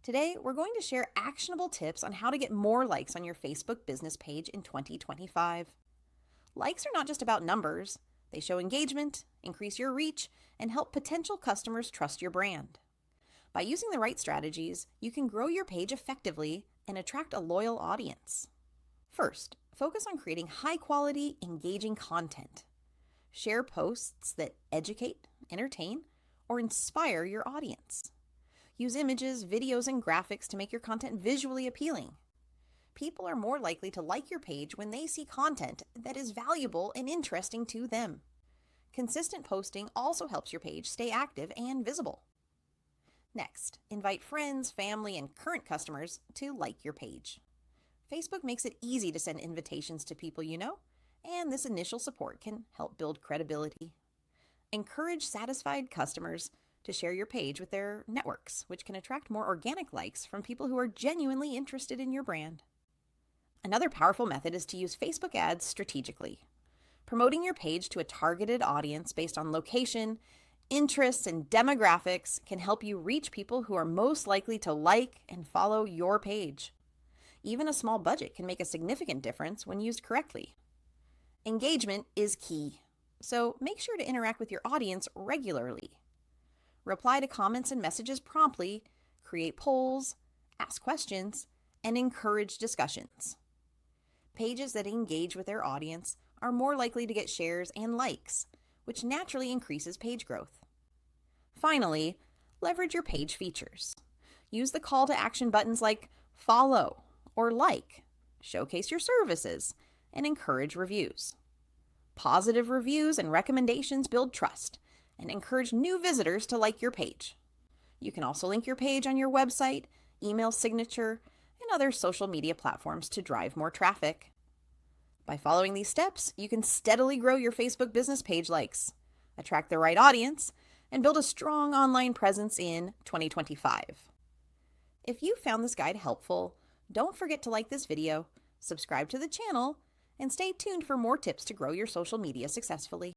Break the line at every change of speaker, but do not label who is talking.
Today, we're going to share actionable tips on how to get more likes on your Facebook business page in 2025. Likes are not just about numbers, they show engagement, increase your reach, and help potential customers trust your brand. By using the right strategies, you can grow your page effectively and attract a loyal audience. First, focus on creating high-quality, engaging content. Share posts that educate, entertain, or inspire your audience. Use images, videos, and graphics to make your content visually appealing. People are more likely to like your page when they see content that is valuable and interesting to them. Consistent posting also helps your page stay active and visible. Next, invite friends, family, and current customers to like your page. Facebook makes it easy to send invitations to people you know, and this initial support can help build credibility. Encourage satisfied customers to share your page with their networks, which can attract more organic likes from people who are genuinely interested in your brand. Another powerful method is to use Facebook ads strategically. Promoting your page to a targeted audience based on location, interests, and demographics can help you reach people who are most likely to like and follow your page. Even a small budget can make a significant difference when used correctly. Engagement is key, so make sure to interact with your audience regularly. Reply to comments and messages promptly, create polls, ask questions, and encourage discussions. Pages that engage with their audience are more likely to get shares and likes, which naturally increases page growth. Finally, leverage your page features. Use the call to action buttons like follow or like, showcase your services, and encourage reviews. Positive reviews and recommendations build trust and encourage new visitors to like your page. You can also link your page on your website, email signature, and other social media platforms to drive more traffic. By following these steps, you can steadily grow your Facebook business page likes, attract the right audience, and build a strong online presence in 2025. If you found this guide helpful, don't forget to like this video, subscribe to the channel, and stay tuned for more tips to grow your social media successfully.